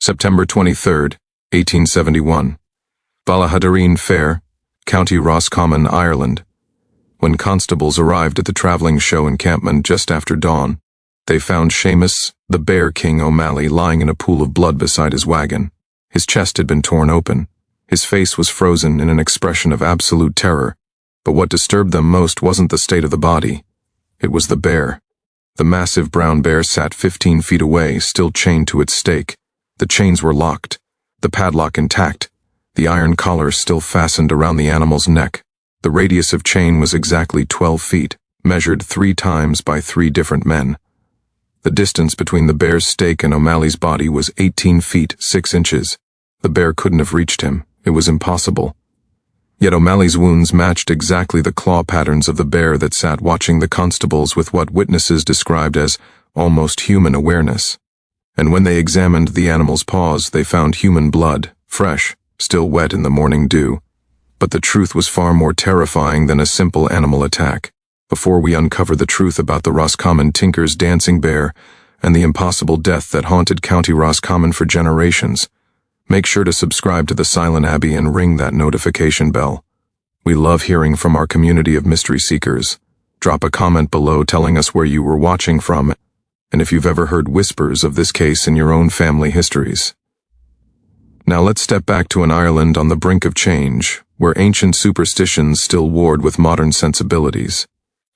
September 23, 1871. Ballaghaderreen Fair, County Roscommon, Ireland. When constables arrived at the travelling show encampment just after dawn, they found Seamus, the Bear King O'Malley, lying in a pool of blood beside his wagon. His chest had been torn open. His face was frozen in an expression of absolute terror. But what disturbed them most wasn't the state of the body. It was the bear. The massive brown bear sat 15 feet away, still chained to its stake. The chains were locked, the padlock intact, the iron collar still fastened around the animal's neck. The radius of chain was exactly 12 feet, measured 3 times by 3 different men. The distance between the bear's stake and O'Malley's body was 18 feet 6 inches. The bear couldn't have reached him. It was impossible. Yet O'Malley's wounds matched exactly the claw patterns of the bear that sat watching the constables with what witnesses described as almost human awareness. And when they examined the animal's paws, they found human blood, fresh, still wet in the morning dew. But the truth was far more terrifying than a simple animal attack. Before we uncover the truth about the Roscommon tinker's dancing bear and the impossible death that haunted County Roscommon for generations, make sure to subscribe to the Silent Abbey and ring that notification bell. We love hearing from our community of mystery seekers. Drop a comment below telling us where you were watching from, and if you've ever heard whispers of this case in your own family histories. Now let's step back to an Ireland on the brink of change, where ancient superstitions still warred with modern sensibilities.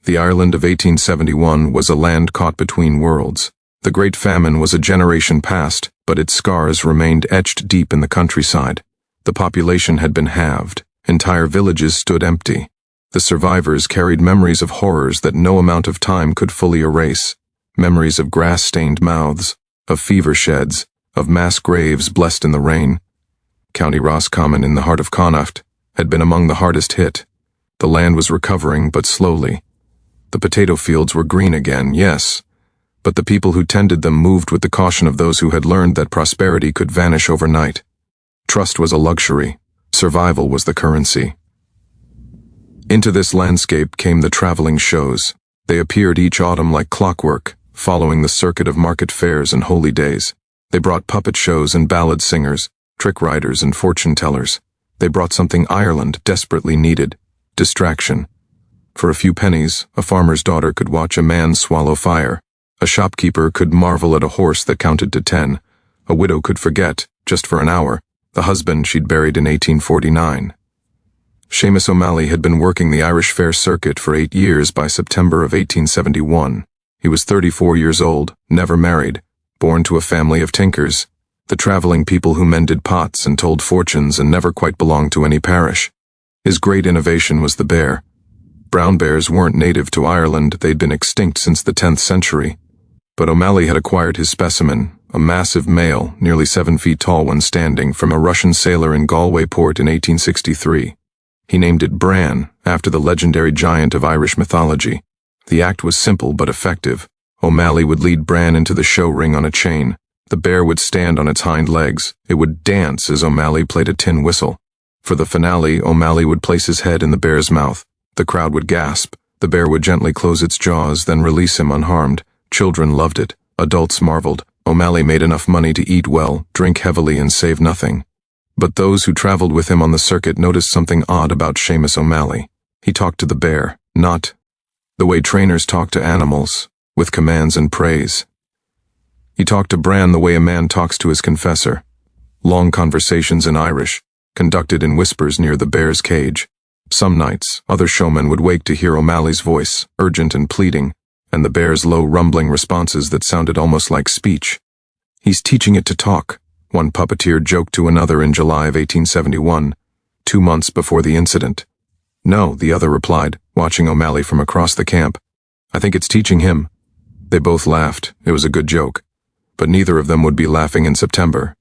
The Ireland of 1871 was a land caught between worlds. The Great Famine was a generation past, but its scars remained etched deep in the countryside. The population had been halved. Entire villages stood empty. The survivors carried memories of horrors that no amount of time could fully erase. Memories of grass-stained mouths, of fever sheds, of mass graves blessed in the rain. County Roscommon, in the heart of Connacht, had been among the hardest hit. The land was recovering, but slowly. The potato fields were green again, yes, but the people who tended them moved with the caution of those who had learned that prosperity could vanish overnight. Trust was a luxury. Survival was the currency. Into this landscape came the traveling shows. They appeared each autumn like clockwork, following the circuit of market fairs and holy days. They brought puppet shows and ballad singers, trick riders and fortune tellers. They brought something Ireland desperately needed: distraction. For a few pennies, a farmer's daughter could watch a man swallow fire. A shopkeeper could marvel at a horse that counted to 10. A widow could forget, just for an hour, the husband she'd buried in 1849. Seamus O'Malley had been working the Irish fair circuit for 8 years by September of 1871. He was 34 years old, never married, born to a family of tinkers, the traveling people who mended pots and told fortunes and never quite belonged to any parish. His great innovation was the bear. Brown bears weren't native to Ireland, they'd been extinct since the 10th century. But O'Malley had acquired his specimen, a massive male, nearly 7 feet tall when standing, from a Russian sailor in Galway port in 1863. He named it Bran, after the legendary giant of Irish mythology. The act was simple but effective. O'Malley would lead Bran into the show ring on a chain. The bear would stand on its hind legs. It would dance as O'Malley played a tin whistle. For the finale, O'Malley would place his head in the bear's mouth. The crowd would gasp. The bear would gently close its jaws, then release him unharmed. Children loved it. Adults marveled. O'Malley made enough money to eat well, drink heavily, and save nothing. But those who traveled with him on the circuit noticed something odd about Seamus O'Malley. He talked to the bear, not the way trainers talk to animals, with commands and praise. He talked to Bran the way a man talks to his confessor. Long conversations in Irish, conducted in whispers near the bear's cage. Some nights, other showmen would wake to hear O'Malley's voice, urgent and pleading, and the bear's low rumbling responses that sounded almost like speech. "He's teaching it to talk," one puppeteer joked to another in July of 1871, 2 months before the incident. "No," the other replied, watching O'Malley from across the camp. "I think it's teaching him." They both laughed. It was a good joke. But neither of them would be laughing in September.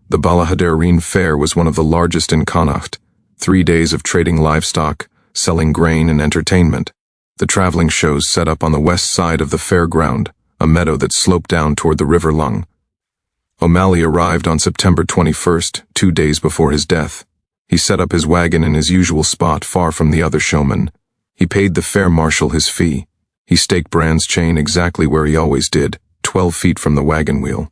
The Ballaghaderreen Fair was one of the largest in Connacht. 3 days of trading livestock, selling grain and entertainment. The traveling shows set up on the west side of the fairground, a meadow that sloped down toward the River Lung. O'Malley arrived on September 21st, 2 days before his death. He set up his wagon in his usual spot far from the other showmen. He paid the fair marshal his fee. He staked Bran's chain exactly where he always did, 12 feet from the wagon wheel.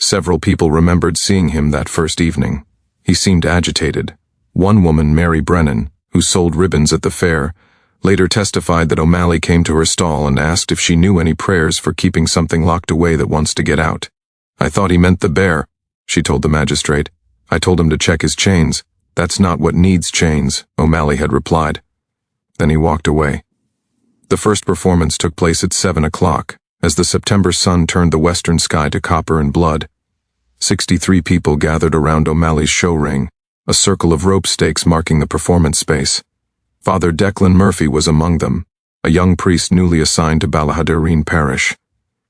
Several people remembered seeing him that first evening. He seemed agitated. One woman, Mary Brennan, who sold ribbons at the fair, later testified that O'Malley came to her stall and asked if she knew any prayers for keeping something locked away that wants to get out. "I thought he meant the bear," she told the magistrate. "I told him to check his chains. That's not what needs chains," O'Malley had replied. Then he walked away. The first performance took place at 7 o'clock, as the September sun turned the western sky to copper and blood. 63 people gathered around O'Malley's show ring, a circle of rope stakes marking the performance space. Father Declan Murphy was among them, a young priest newly assigned to Ballaghaderreen Parish.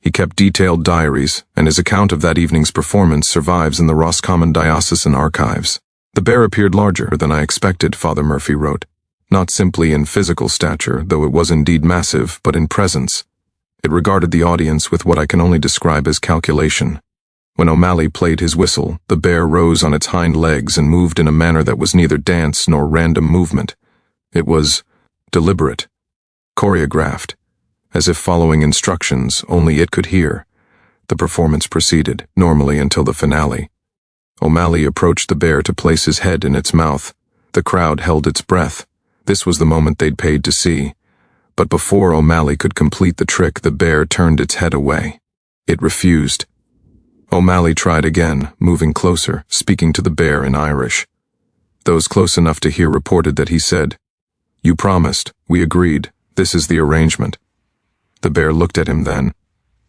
He kept detailed diaries, and his account of that evening's performance survives in the Roscommon diocesan archives. "The bear appeared larger than I expected," Father Murphy wrote. "Not simply in physical stature, though it was indeed massive, but in presence. It regarded the audience with what I can only describe as calculation. When O'Malley played his whistle, the bear rose on its hind legs and moved in a manner that was neither dance nor random movement. It was deliberate, choreographed, as if following instructions only it could hear. The performance proceeded, normally until the finale. O'Malley approached the bear to place his head in its mouth. The crowd held its breath. This was the moment they'd paid to see. But before O'Malley could complete the trick, the bear turned its head away. It refused. O'Malley tried again, moving closer, speaking to the bear in Irish. Those close enough to hear reported that he said, "You promised, we agreed, this is the arrangement." The bear looked at him then.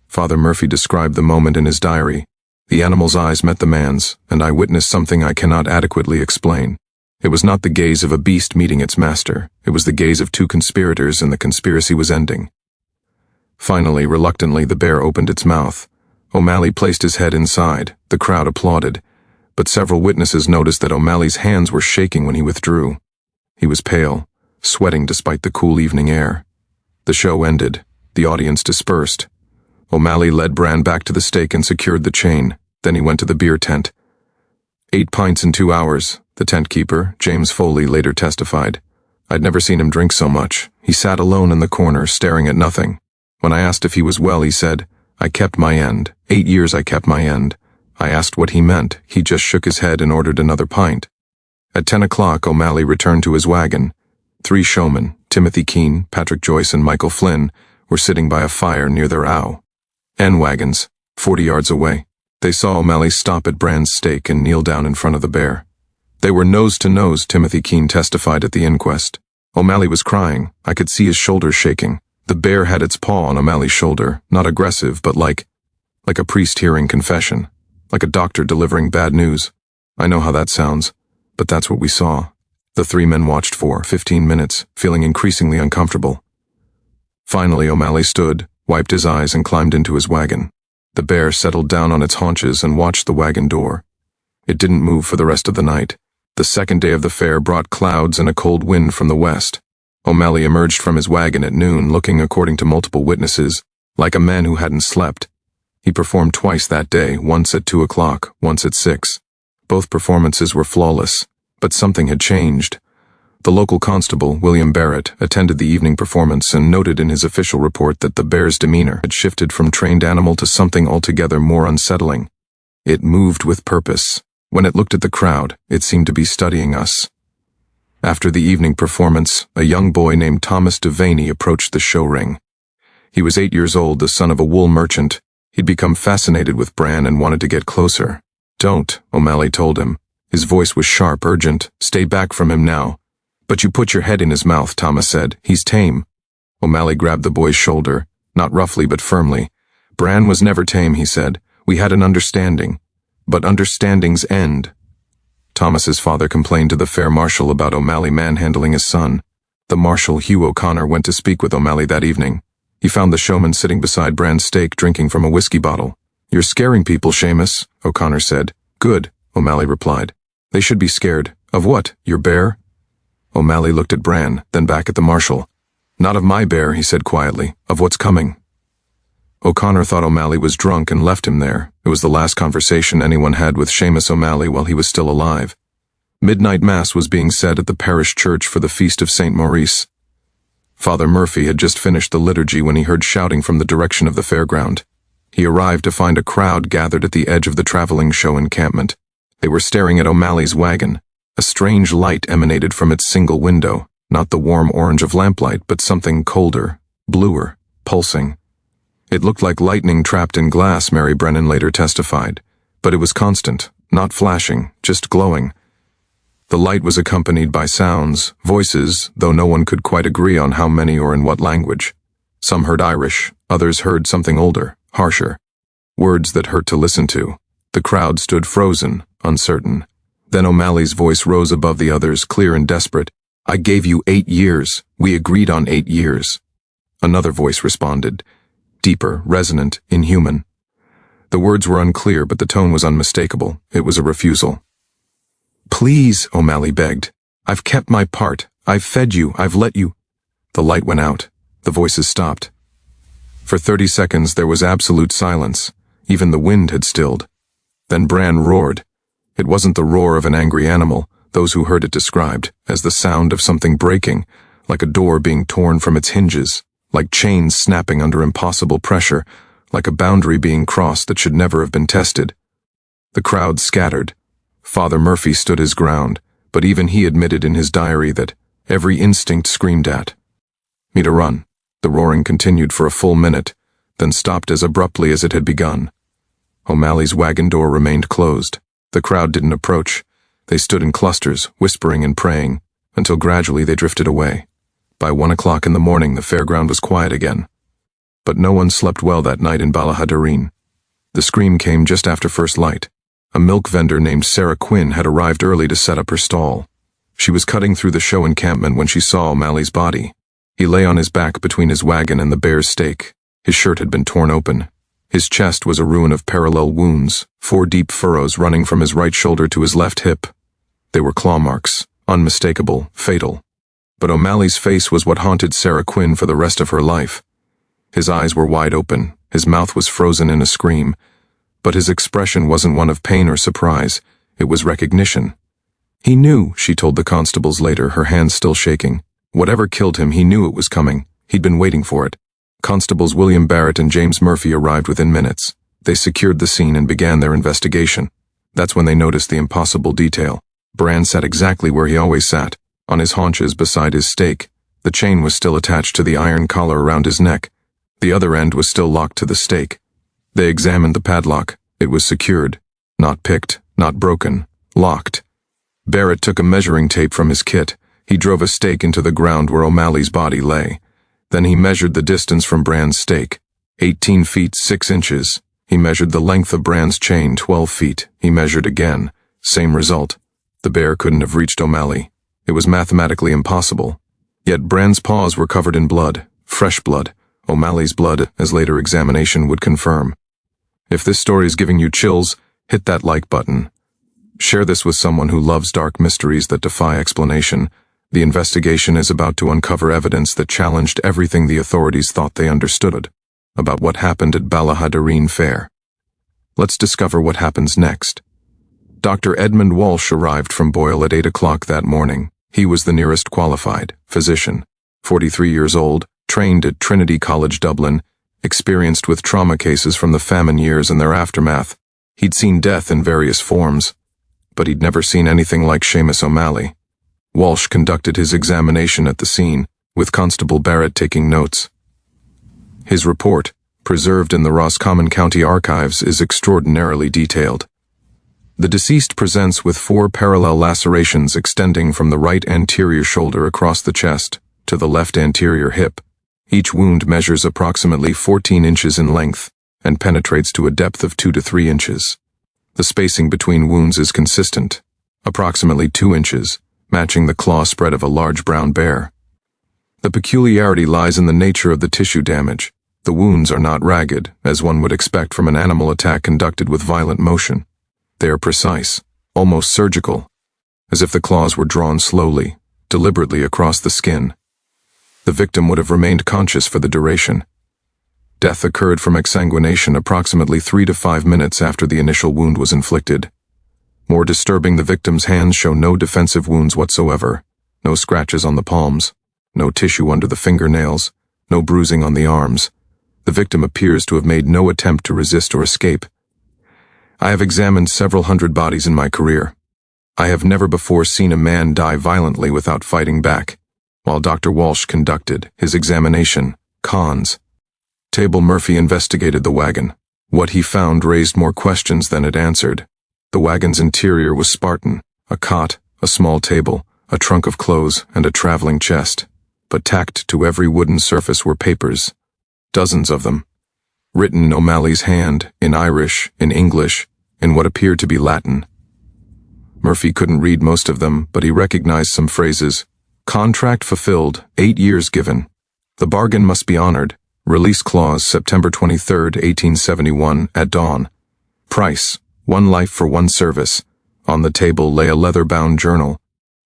Father Murphy described the moment in his diary. "The animal's eyes met the man's, and I witnessed something I cannot adequately explain. It was not the gaze of a beast meeting its master, it was the gaze of two conspirators, and the conspiracy was ending." Finally, reluctantly, the bear opened its mouth. O'Malley placed his head inside. The crowd applauded, but several witnesses noticed that O'Malley's hands were shaking when he withdrew. He was pale, sweating despite the cool evening air. The show ended. The audience dispersed. O'Malley led Bran back to the stake and secured the chain. Then he went to the beer tent. 8 pints in 2 hours, the tent keeper, James Foley, later testified. "I'd never seen him drink so much. He sat alone in the corner, staring at nothing. When I asked if he was well, he said, 'I kept my end. 8 years I kept my end.' I asked what he meant. He just shook his head and ordered another pint." At 10 o'clock, O'Malley returned to his wagon. 3 showmen, Timothy Keane, Patrick Joyce, and Michael Flynn, were sitting by a fire near their wagons, 40 yards away. They saw O'Malley stop at Bran's stake and kneel down in front of the bear. "They were nose to nose," Timothy Keane testified at the inquest. "O'Malley was crying. I could see his shoulders shaking. The bear had its paw on O'Malley's shoulder, not aggressive, but like a priest hearing confession, like a doctor delivering bad news. I know how that sounds, but that's what we saw." The 3 men watched for 15 minutes, feeling increasingly uncomfortable. Finally, O'Malley stood, wiped his eyes, and climbed into his wagon. The bear settled down on its haunches and watched the wagon door. It didn't move for the rest of the night. The second day of the fair brought clouds and a cold wind from the west. O'Malley emerged from his wagon at noon, looking, according to multiple witnesses, like a man who hadn't slept. He performed twice that day, once at 2 o'clock, once at 6. Both performances were flawless, but something had changed. The local constable, William Barrett, attended the evening performance and noted in his official report that the bear's demeanor had shifted from trained animal to something altogether more unsettling. It moved with purpose. When it looked at the crowd, it seemed to be studying us. After the evening performance, a young boy named Thomas Devaney approached the show ring. He was 8 years old, the son of a wool merchant. He'd become fascinated with Bran and wanted to get closer. "Don't," O'Malley told him. His voice was sharp, urgent. "Stay back from him now." "But you put your head in his mouth," Thomas said. "He's tame." O'Malley grabbed the boy's shoulder, not roughly but firmly. "Bran was never tame," he said. "We had an understanding. But understandings end." Thomas's father complained to the fair marshal about O'Malley manhandling his son. The marshal, Hugh O'Connor, went to speak with O'Malley that evening. He found the showman sitting beside Bran's stake, drinking from a whiskey bottle. "You're scaring people, Seamus," O'Connor said. "Good," O'Malley replied. "They should be scared. Of what? Your bear?" O'Malley looked at Bran, then back at the marshal. "Not of my bear," he said quietly. "Of what's coming." O'Connor thought O'Malley was drunk and left him there. It was the last conversation anyone had with Seamus O'Malley while he was still alive. Midnight Mass was being said at the parish church for the feast of St. Maurice. Father Murphy had just finished the liturgy when he heard shouting from the direction of the fairground. He arrived to find a crowd gathered at the edge of the traveling show encampment. They were staring at O'Malley's wagon. A strange light emanated from its single window, not the warm orange of lamplight, but something colder, bluer, pulsing. It looked like lightning trapped in glass, Mary Brennan later testified, but it was constant, not flashing, just glowing. The light was accompanied by sounds, voices, though no one could quite agree on how many or in what language. Some heard Irish, others heard something older, harsher. Words that hurt to listen to. The crowd stood frozen, uncertain. Then O'Malley's voice rose above the others, clear and desperate. "I gave you 8 years. We agreed on 8 years." Another voice responded, deeper, resonant, inhuman. The words were unclear, but the tone was unmistakable. It was a refusal. "Please," O'Malley begged. "I've kept my part. I've fed you. I've let you." The light went out. The voices stopped. For 30 seconds there was absolute silence. Even the wind had stilled. Then Bran roared. It wasn't the roar of an angry animal, those who heard it described, as the sound of something breaking, like a door being torn from its hinges, like chains snapping under impossible pressure, like a boundary being crossed that should never have been tested. The crowd scattered. Father Murphy stood his ground, but even he admitted in his diary that every instinct screamed at me to run. The roaring continued for a full minute, then stopped as abruptly as it had begun. O'Malley's wagon door remained closed. The crowd didn't approach. They stood in clusters, whispering and praying, until gradually they drifted away. By 1 o'clock in the morning the fairground was quiet again. But no one slept well that night in Ballaghaderreen. The scream came just after first light. A milk vendor named Sarah Quinn had arrived early to set up her stall. She was cutting through the show encampment when she saw O'Malley's body. He lay on his back between his wagon and the bear's stake. His shirt had been torn open. His chest was a ruin of parallel wounds, 4 deep furrows running from his right shoulder to his left hip. They were claw marks, unmistakable, fatal. But O'Malley's face was what haunted Sarah Quinn for the rest of her life. His eyes were wide open, his mouth was frozen in a scream, but his expression wasn't one of pain or surprise, it was recognition. He knew, she told the constables later, her hands still shaking. Whatever killed him, he knew it was coming. He'd been waiting for it. Constables William Barrett and James Murphy arrived within minutes. They secured the scene and began their investigation. That's when they noticed the impossible detail. Bran sat exactly where he always sat, on his haunches beside his stake. The chain was still attached to the iron collar around his neck. The other end was still locked to the stake. They examined the padlock. It was secured. Not picked, not broken. Locked. Barrett took a measuring tape from his kit. He drove a stake into the ground where O'Malley's body lay. Then he measured the distance from Bran's stake. 18 feet 6 inches. He measured the length of Bran's chain, 12 feet. He measured again. Same result. The bear couldn't have reached O'Malley. It was mathematically impossible. Yet Bran's paws were covered in blood. Fresh blood. O'Malley's blood, as later examination would confirm. If this story is giving you chills, hit that like button. Share this with someone who loves dark mysteries that defy explanation. The investigation is about to uncover evidence that challenged everything the authorities thought they understood about what happened at Ballaghaderreen Fair. Let's discover what happens next. Dr. Edmund Walsh arrived from Boyle at 8 o'clock that morning. He was the nearest qualified physician, 43 years old, trained at Trinity College Dublin, experienced with trauma cases from the famine years and their aftermath. He'd seen death in various forms, but he'd never seen anything like Seamus O'Malley. Walsh conducted his examination at the scene, with Constable Barrett taking notes. His report, preserved in the Roscommon County Archives, is extraordinarily detailed. The deceased presents with 4 parallel lacerations extending from the right anterior shoulder across the chest to the left anterior hip. Each wound measures approximately 14 inches in length and penetrates to a depth of 2 to 3 inches. The spacing between wounds is consistent, approximately 2 inches, matching the claw spread of a large brown bear. The peculiarity lies in the nature of the tissue damage. The wounds are not ragged, as one would expect from an animal attack conducted with violent motion. They are precise, almost surgical, as if the claws were drawn slowly, deliberately across the skin. The victim would have remained conscious for the duration. Death occurred from exsanguination approximately 3 to 5 minutes after the initial wound was inflicted. More disturbing, the victim's hands show no defensive wounds whatsoever, no scratches on the palms, no tissue under the fingernails, no bruising on the arms. The victim appears to have made no attempt to resist or escape. I have examined several hundred bodies in my career. I have never before seen a man die violently without fighting back. While Dr. Walsh conducted his examination, Cons. Table Murphy investigated the wagon. What he found raised more questions than it answered. The wagon's interior was Spartan: a cot, a small table, a trunk of clothes, and a traveling chest. But tacked to every wooden surface were papers. Dozens of them. Written in O'Malley's hand, in Irish, in English, in what appeared to be Latin. Murphy couldn't read most of them, but he recognized some phrases. Contract fulfilled, 8 years given. The bargain must be honored. Release clause, September 23, 1871, at dawn. Price, 1 life for 1 service. On the table lay a leather-bound journal.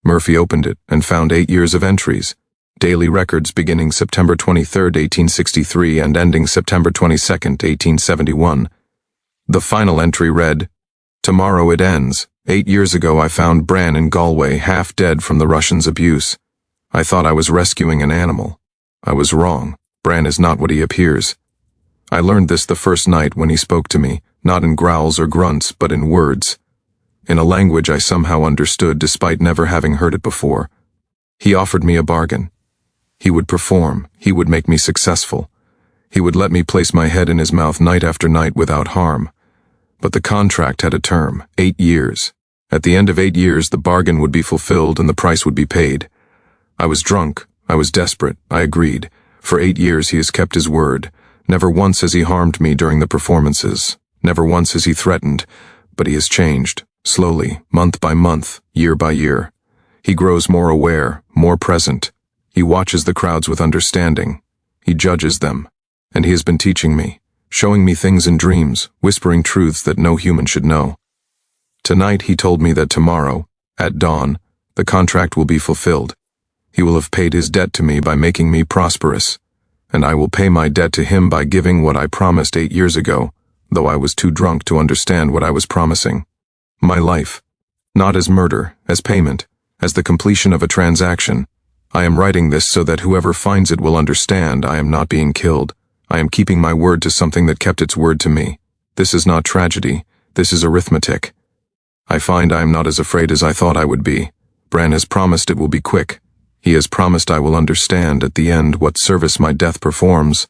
Murphy opened it and found 8 years of entries. Daily records beginning September 23, 1863 and ending September 22, 1871. The final entry read, "Tomorrow it ends. 8 years ago I found Bran in Galway half dead from the Russians' abuse. I thought I was rescuing an animal. I was wrong. Bran is not what he appears. I learned this the first night when he spoke to me, not in growls or grunts, but in words. In a language I somehow understood despite never having heard it before. He offered me a bargain. He would perform. He would make me successful. He would let me place my head in his mouth night after night without harm. But the contract had a term, 8 years. At the end of 8 years, the bargain would be fulfilled and the price would be paid. I was drunk. I was desperate. I agreed. For 8 years he has kept his word. Never once has he harmed me during the performances. Never once has he threatened. But he has changed, slowly, month by month, year by year. He grows more aware, more present. He watches the crowds with understanding. He judges them. And he has been teaching me, showing me things in dreams, whispering truths that no human should know. Tonight he told me that tomorrow, at dawn, the contract will be fulfilled. He will have paid his debt to me by making me prosperous, and I will pay my debt to him by giving what I promised 8 years ago, though I was too drunk to understand what I was promising. My life, not as murder, as payment, as the completion of a transaction. I am writing this so that whoever finds it will understand I am not being killed. I am keeping my word to something that kept its word to me. This is not tragedy. This is arithmetic. I find I am not as afraid as I thought I would be. Bran has promised it will be quick. He has promised I will understand at the end what service my death performs.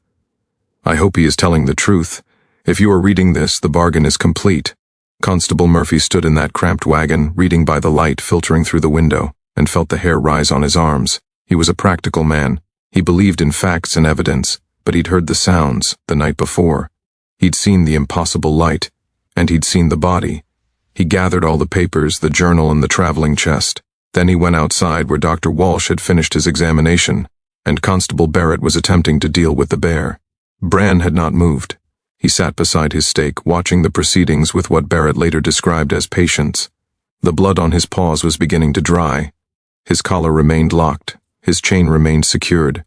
I hope he is telling the truth. If you are reading this, the bargain is complete. Constable Murphy stood in that cramped wagon, reading by the light filtering through the window, and felt the hair rise on his arms. He was a practical man. He believed in facts and evidence, but he'd heard the sounds the night before. He'd seen the impossible light, and he'd seen the body. He gathered all the papers, the journal, and the traveling chest. Then he went outside where Dr. Walsh had finished his examination, and Constable Barrett was attempting to deal with the bear. Bran had not moved. He sat beside his stake, watching the proceedings with what Barrett later described as patience. The blood on his paws was beginning to dry. His collar remained locked. His chain remained secured.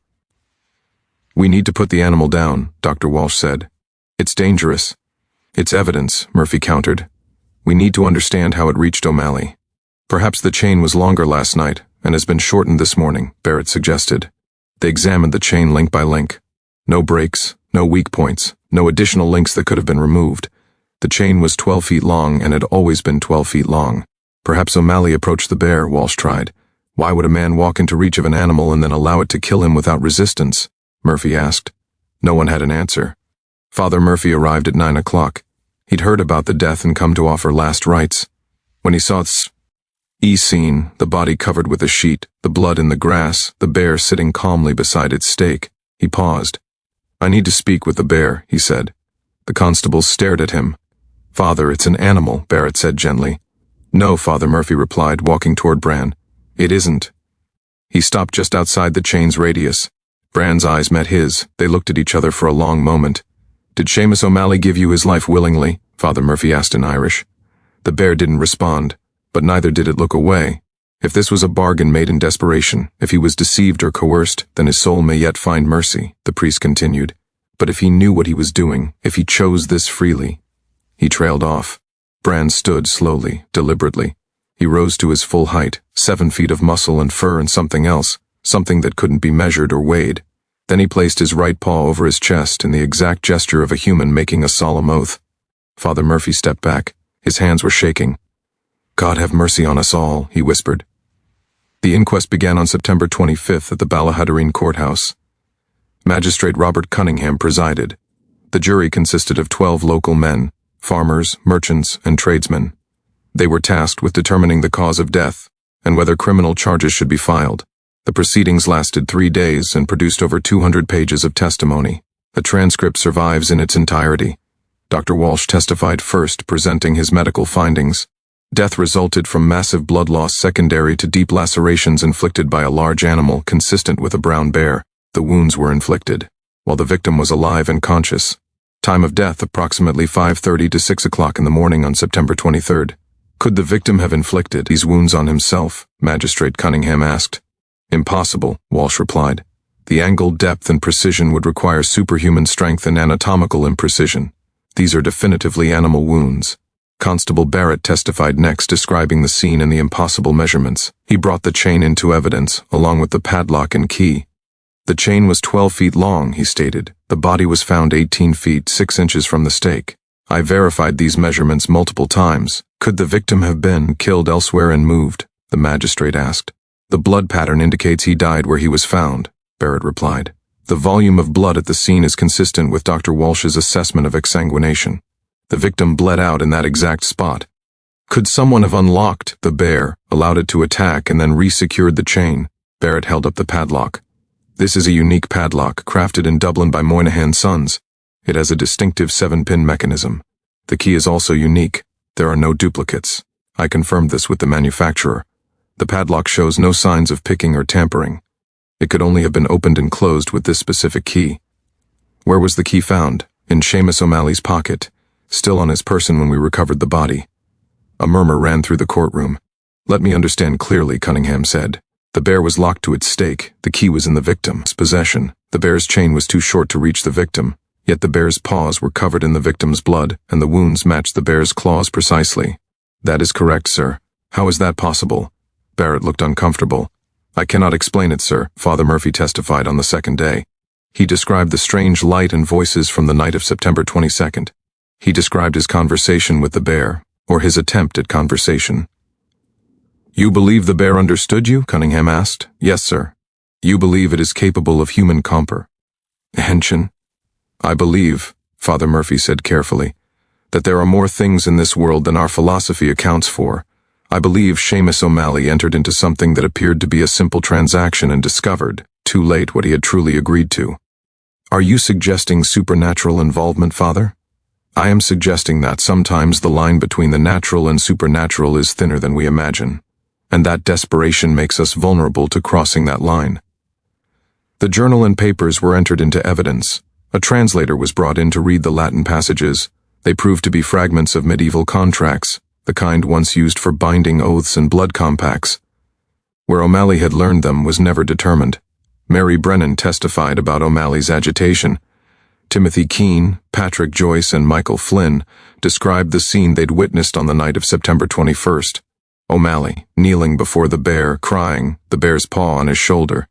"We need to put the animal down," Dr. Walsh said. "It's dangerous." "It's evidence," Murphy countered. "We need to understand how it reached O'Malley." "Perhaps the chain was longer last night and has been shortened this morning," Barrett suggested. They examined the chain link by link. No breaks, no weak points, no additional links that could have been removed. The chain was 12 feet long and had always been 12 feet long. Perhaps O'Malley approached the bear, Walsh tried. Why would a man walk into reach of an animal and then allow it to kill him without resistance? Murphy asked. No one had an answer. Father Murphy arrived at 9 o'clock. He'd heard about the death and come to offer last rites. When he saw the scene, the body covered with a sheet, the blood in the grass, the bear sitting calmly beside its stake, he paused. "I need to speak with the bear," he said. The constables stared at him. "Father, it's an animal," Barrett said gently. "No, Father," Murphy replied, walking toward Bran. "It isn't." He stopped just outside the chain's radius. Bran's eyes met his. They looked at each other for a long moment. "Did Seamus O'Malley give you his life willingly?" Father Murphy asked in Irish. The bear didn't respond, but neither did it look away. If this was a bargain made in desperation, if he was deceived or coerced, then his soul may yet find mercy, the priest continued. But if he knew what he was doing, if he chose this freely. He trailed off. Bran stood slowly, deliberately. He rose to his full height, 7 feet of muscle and fur and something else, something that couldn't be measured or weighed. Then he placed his right paw over his chest in the exact gesture of a human making a solemn oath. Father Murphy stepped back. His hands were shaking. "God have mercy on us all," he whispered. The inquest began on September 25th at the Ballaghaderreen courthouse. Magistrate Robert Cunningham presided. The jury consisted of 12 local men, farmers, merchants, and tradesmen. They were tasked with determining the cause of death and whether criminal charges should be filed. The proceedings lasted 3 days and produced over 200 pages of testimony. The transcript survives in its entirety. Dr. Walsh testified first, presenting his medical findings. Death resulted from massive blood loss secondary to deep lacerations inflicted by a large animal consistent with a brown bear. The wounds were inflicted while the victim was alive and conscious. Time of death approximately 5:30 to 6 o'clock in the morning on September 23rd. Could the victim have inflicted these wounds on himself? Magistrate Cunningham asked. Impossible, Walsh replied. The angle, depth, and precision would require superhuman strength and anatomical imprecision. These are definitively animal wounds. Constable Barrett testified next, describing the scene and the impossible measurements. He brought the chain into evidence, along with the padlock and key. The chain was 12 feet long, he stated. The body was found 18 feet 6 inches from the stake. I verified these measurements multiple times. Could the victim have been killed elsewhere and moved? The magistrate asked. The blood pattern indicates he died where he was found, Barrett replied. The volume of blood at the scene is consistent with Dr. Walsh's assessment of exsanguination. The victim bled out in that exact spot. Could someone have unlocked the bear, allowed it to attack, and then re-secured the chain? Barrett held up the padlock. This is a unique padlock, crafted in Dublin by Moynihan Sons. It has a distinctive 7-pin mechanism. The key is also unique. There are no duplicates. I confirmed this with the manufacturer. The padlock shows no signs of picking or tampering. It could only have been opened and closed with this specific key. Where was the key found? In Seamus O'Malley's pocket, still on his person when we recovered the body. A murmur ran through the courtroom. Let me understand clearly, Cunningham said. The bear was locked to its stake. The key was in the victim's possession. The bear's chain was too short to reach the victim, yet the bear's paws were covered in the victim's blood, and the wounds matched the bear's claws precisely. That is correct, sir. How is that possible? Barrett looked uncomfortable. I cannot explain it, sir, Father Murphy testified on the second day. He described the strange light and voices from the night of September 22nd. He described his conversation with the bear, or his attempt at conversation. You believe the bear understood you? Cunningham asked. Yes, sir. You believe it is capable of human comprehension? I believe, Father Murphy said carefully, that there are more things in this world than our philosophy accounts for. I believe Seamus O'Malley entered into something that appeared to be a simple transaction and discovered, too late, what he had truly agreed to. Are you suggesting supernatural involvement, Father? I am suggesting that sometimes the line between the natural and supernatural is thinner than we imagine, and that desperation makes us vulnerable to crossing that line. The journal and papers were entered into evidence. A translator was brought in to read the Latin passages. They proved to be fragments of medieval contracts, the kind once used for binding oaths and blood compacts. Where O'Malley had learned them was never determined. Mary Brennan testified about O'Malley's agitation. Timothy Keane, Patrick Joyce, and Michael Flynn described the scene they'd witnessed on the night of September 21st. O'Malley, kneeling before the bear, crying, the bear's paw on his shoulder.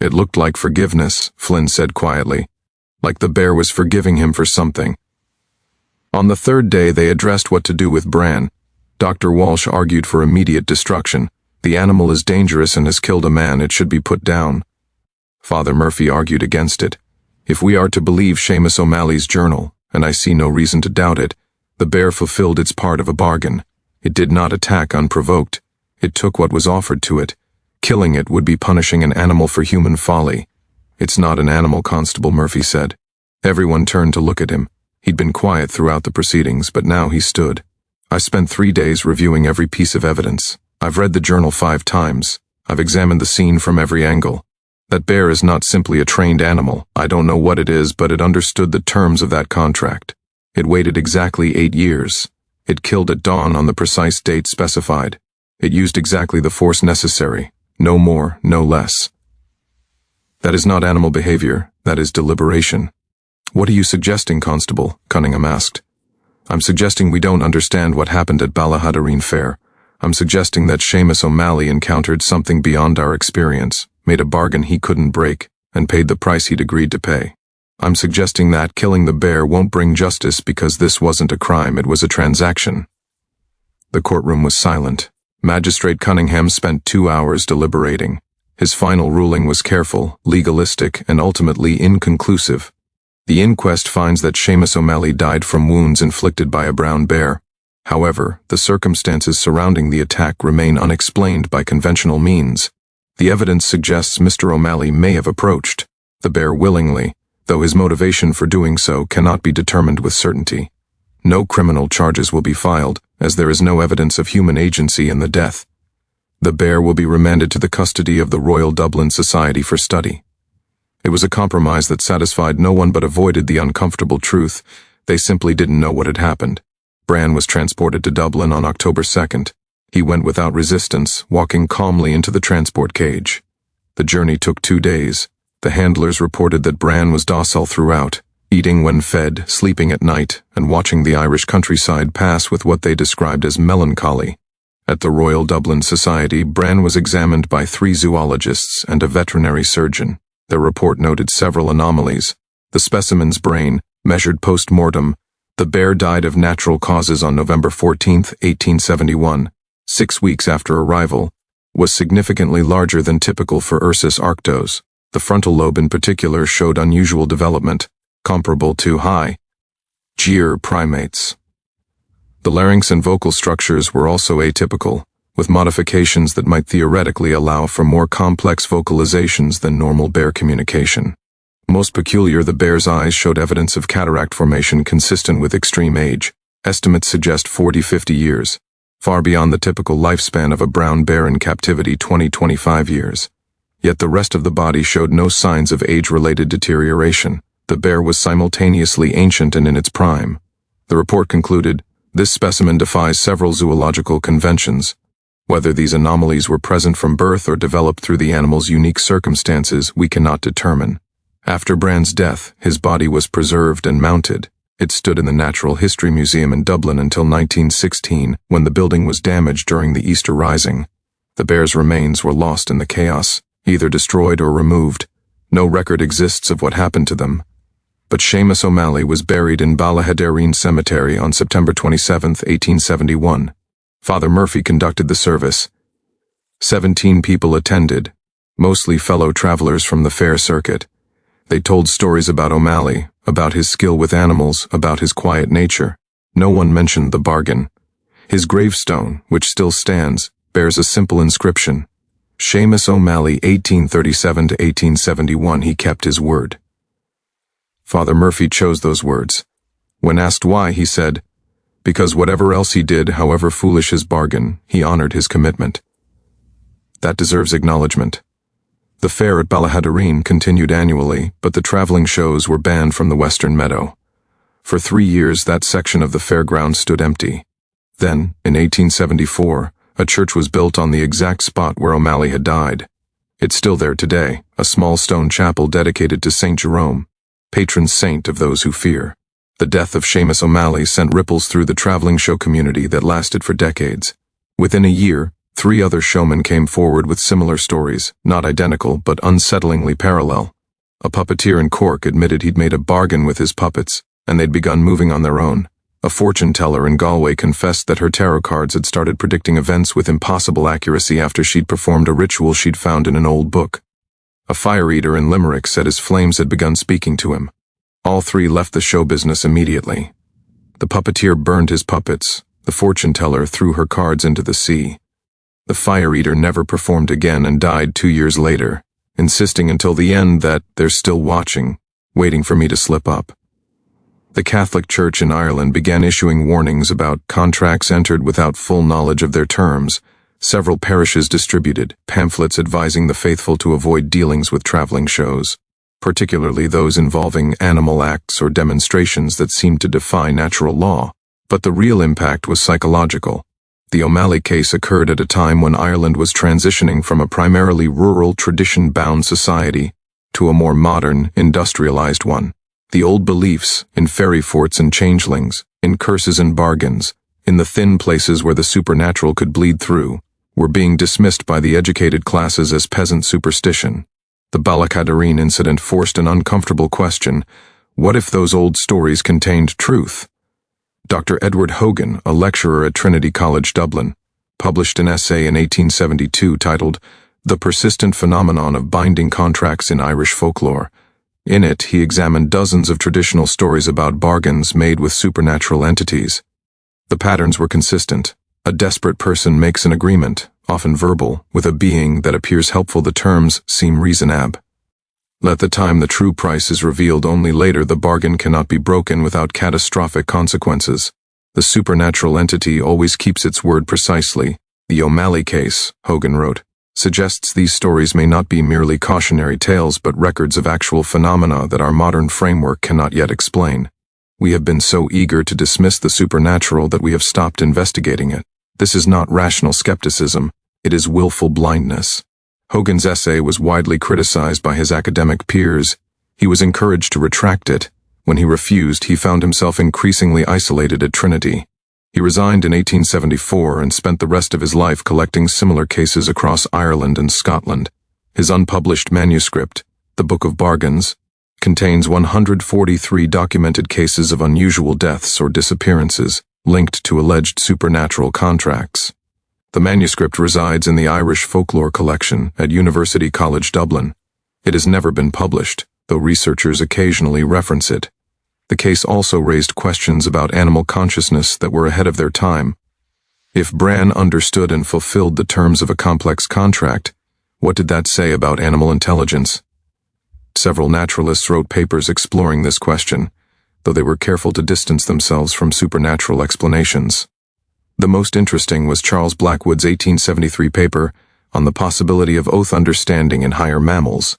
It looked like forgiveness, Flynn said quietly, like the bear was forgiving him for something. On the third day they addressed what to do with Bran. Dr. Walsh argued for immediate destruction. The animal is dangerous and has killed a man, it should be put down. Father Murphy argued against it. If we are to believe Seamus O'Malley's journal, and I see no reason to doubt it, the bear fulfilled its part of a bargain. It did not attack unprovoked. It took what was offered to it. Killing it would be punishing an animal for human folly. It's not an animal, Constable Murphy said. Everyone turned to look at him. He'd been quiet throughout the proceedings, but now he stood. I spent 3 days reviewing every piece of evidence. I've read the journal 5 times. I've examined the scene from every angle. That bear is not simply a trained animal. I don't know what it is, but it understood the terms of that contract. It waited exactly 8 years. It killed at dawn on the precise date specified. It used exactly the force necessary. No more, no less. That is not animal behavior. That is deliberation. What are you suggesting, Constable? Cunningham asked. I'm suggesting we don't understand what happened at Ballaghaderreen Fair. I'm suggesting that Seamus O'Malley encountered something beyond our experience, made a bargain he couldn't break, and paid the price he'd agreed to pay. I'm suggesting that killing the bear won't bring justice because this wasn't a crime, it was a transaction." The courtroom was silent. Magistrate Cunningham spent 2 hours deliberating. His final ruling was careful, legalistic, and ultimately inconclusive. The inquest finds that Seamus O'Malley died from wounds inflicted by a brown bear. However, the circumstances surrounding the attack remain unexplained by conventional means. The evidence suggests Mr. O'Malley may have approached the bear willingly, though his motivation for doing so cannot be determined with certainty. No criminal charges will be filed, as there is no evidence of human agency in the death. The bear will be remanded to the custody of the Royal Dublin Society for study. It was a compromise that satisfied no one but avoided the uncomfortable truth. They simply didn't know what had happened. Bran was transported to Dublin on October 2nd. He went without resistance, walking calmly into the transport cage. The journey took 2 days. The handlers reported that Bran was docile throughout, eating when fed, sleeping at night, and watching the Irish countryside pass with what they described as melancholy. At the Royal Dublin Society, Bran was examined by 3 zoologists and a veterinary surgeon. Their report noted several anomalies. The specimen's brain, measured post-mortem. The bear died of natural causes on November 14, 1871, 6 weeks after arrival, was significantly larger than typical for Ursus arctos. The frontal lobe in particular showed unusual development, comparable to high-gear primates. The larynx and vocal structures were also atypical, with modifications that might theoretically allow for more complex vocalizations than normal bear communication. Most peculiar, the bear's eyes showed evidence of cataract formation consistent with extreme age. Estimates suggest 40-50 years, far beyond the typical lifespan of a brown bear in captivity, 20-25 years. Yet the rest of the body showed no signs of age-related deterioration. The bear was simultaneously ancient and in its prime. The report concluded, "This specimen defies several zoological conventions. Whether these anomalies were present from birth or developed through the animal's unique circumstances, we cannot determine." After Bran's death, his body was preserved and mounted. It stood in the Natural History Museum in Dublin until 1916, when the building was damaged during the Easter Rising. The bear's remains were lost in the chaos, either destroyed or removed. No record exists of what happened to them. But Seamus O'Malley was buried in Ballaghaderreen Cemetery on September 27, 1871. Father Murphy conducted the service. 17 people attended, mostly fellow travelers from the fair circuit. They told stories about O'Malley, about his skill with animals, about his quiet nature. No one mentioned the bargain. His gravestone, which still stands, bears a simple inscription. Seamus O'Malley, 1837 to 1871. He kept his word. Father Murphy chose those words. When asked why, he said, "Because whatever else he did, however foolish his bargain, he honored his commitment." That deserves acknowledgement. The fair at Ballaghaderreen continued annually, but the traveling shows were banned from the Western Meadow. For 3 years, that section of the fairground stood empty. Then, in 1874, a church was built on the exact spot where O'Malley had died. It's still there today, a small stone chapel dedicated to St. Jerome, patron saint of those who fear. The death of Seamus O'Malley sent ripples through the traveling show community that lasted for decades. Within a year, 3 other showmen came forward with similar stories, not identical but unsettlingly parallel. A puppeteer in Cork admitted he'd made a bargain with his puppets, and they'd begun moving on their own. A fortune teller in Galway confessed that her tarot cards had started predicting events with impossible accuracy after she'd performed a ritual she'd found in an old book. A fire eater in Limerick said his flames had begun speaking to him. All 3 left the show business immediately. The puppeteer burned his puppets. The fortune teller threw her cards into the sea. The fire eater never performed again and died 2 years later, insisting until the end that they're still watching, waiting for me to slip up. The Catholic Church in Ireland began issuing warnings about contracts entered without full knowledge of their terms. Several parishes distributed pamphlets advising the faithful to avoid dealings with traveling shows, particularly those involving animal acts or demonstrations that seemed to defy natural law. But the real impact was psychological. The O'Malley case occurred at a time when Ireland was transitioning from a primarily rural, tradition-bound society to a more modern, industrialized one. The old beliefs in fairy forts and changelings, in curses and bargains, in the thin places where the supernatural could bleed through, were being dismissed by the educated classes as peasant superstition. The Ballaghaderreen incident forced an uncomfortable question: what if those old stories contained truth? Dr. Edward Hogan, a lecturer at Trinity College, Dublin, published an essay in 1872 titled "The Persistent Phenomenon of Binding Contracts in Irish Folklore." In it, he examined dozens of traditional stories about bargains made with supernatural entities. The patterns were consistent. A desperate person makes an agreement, often verbal, with a being that appears helpful. The terms seem reasonable. Let the time the true price is revealed only later. The bargain cannot be broken without catastrophic consequences. The supernatural entity always keeps its word precisely. The O'Malley case, Hogan wrote, suggests these stories may not be merely cautionary tales but records of actual phenomena that our modern framework cannot yet explain. We have been so eager to dismiss the supernatural that we have stopped investigating it. This is not rational skepticism, it is willful blindness. Hogan's essay was widely criticized by his academic peers. He was encouraged to retract it. When he refused, he found himself increasingly isolated at Trinity. He resigned in 1874 and spent the rest of his life collecting similar cases across Ireland and Scotland. His unpublished manuscript, The Book of Bargains, contains 143 documented cases of unusual deaths or disappearances linked to alleged supernatural contracts. The manuscript resides in the Irish Folklore Collection at University College Dublin. It has never been published, though researchers occasionally reference it. The case also raised questions about animal consciousness that were ahead of their time. If Bran understood and fulfilled the terms of a complex contract, what did that say about animal intelligence? Several naturalists wrote papers exploring this question, though they were careful to distance themselves from supernatural explanations. The most interesting was Charles Blackwood's 1873 paper on the possibility of oath understanding in higher mammals.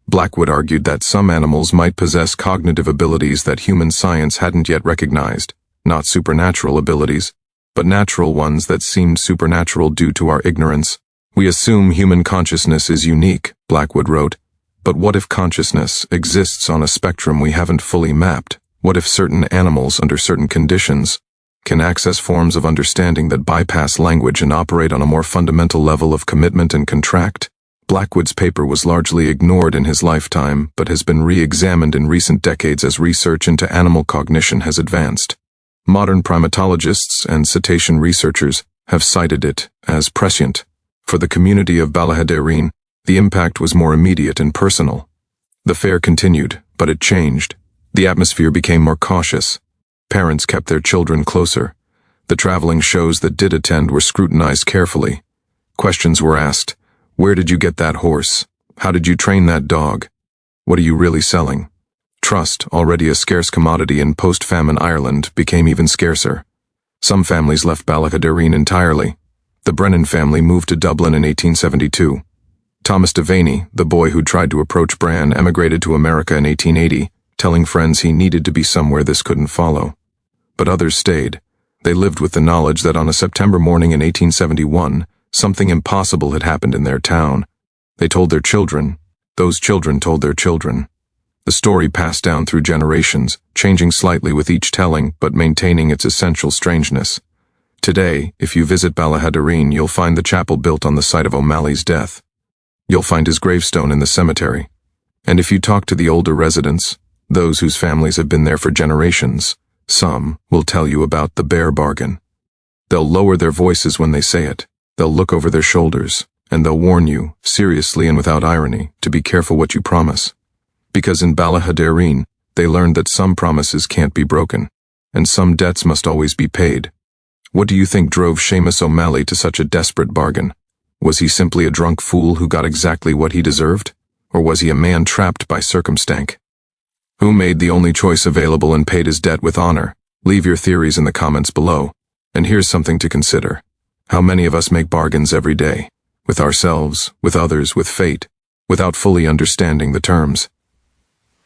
Blackwood argued that some animals might possess cognitive abilities that human science hadn't yet recognized, not supernatural abilities, but natural ones that seemed supernatural due to our ignorance. We assume human consciousness is unique, Blackwood wrote, but what if consciousness exists on a spectrum we haven't fully mapped? What if certain animals, under certain conditions, can access forms of understanding that bypass language and operate on a more fundamental level of commitment and contract? Blackwood's paper was largely ignored in his lifetime, but has been re-examined in recent decades as research into animal cognition has advanced. Modern primatologists and cetacean researchers have cited it as prescient. For the community of Ballaghaderreen, the impact was more immediate and personal. The fair continued, but it changed. The atmosphere became more cautious. Parents kept their children closer. The traveling shows that did attend were scrutinized carefully. Questions were asked. Where did you get that horse? How did you train that dog? What are you really selling? Trust, already a scarce commodity in post-famine Ireland, became even scarcer. Some families left Ballaghaderreen entirely. The Brennan family moved to Dublin in 1872. Thomas Devaney, the boy who tried to approach Bran, emigrated to America in 1880, telling friends he needed to be somewhere this couldn't follow. But others stayed. They lived with the knowledge that on a September morning in 1871, something impossible had happened in their town. They told their children. Those children told their children. The story passed down through generations, changing slightly with each telling, but maintaining its essential strangeness. Today, if you visit Ballaghaderreen, you'll find the chapel built on the site of O'Malley's death. You'll find his gravestone in the cemetery. And if you talk to the older residents, those whose families have been there for generations, some will tell you about the bear bargain. They'll lower their voices when they say it. They'll look over their shoulders, and they'll warn you, seriously and without irony, to be careful what you promise. Because in Ballaghaderreen, they learned that some promises can't be broken, and some debts must always be paid. What do you think drove Seamus O'Malley to such a desperate bargain? Was he simply a drunk fool who got exactly what he deserved? Or was he a man trapped by circumstance? Who made the only choice available and paid his debt with honor? Leave your theories in the comments below. And here's something to consider. How many of us make bargains every day? With ourselves, with others, with fate, without fully understanding the terms.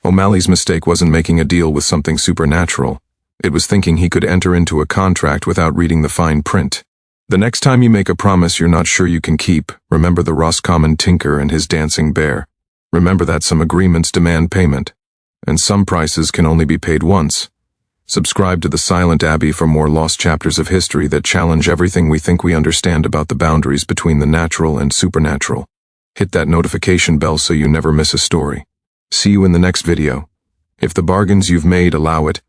O'Malley's mistake wasn't making a deal with something supernatural. It was thinking he could enter into a contract without reading the fine print. The next time you make a promise you're not sure you can keep, remember the Roscommon tinker and his dancing bear. Remember that some agreements demand payment, and some prices can only be paid once. Subscribe to the Silent Abbey for more lost chapters of history that challenge everything we think we understand about the boundaries between the natural and supernatural. Hit that notification bell so you never miss a story. See you in the next video. If the bargains you've made allow it,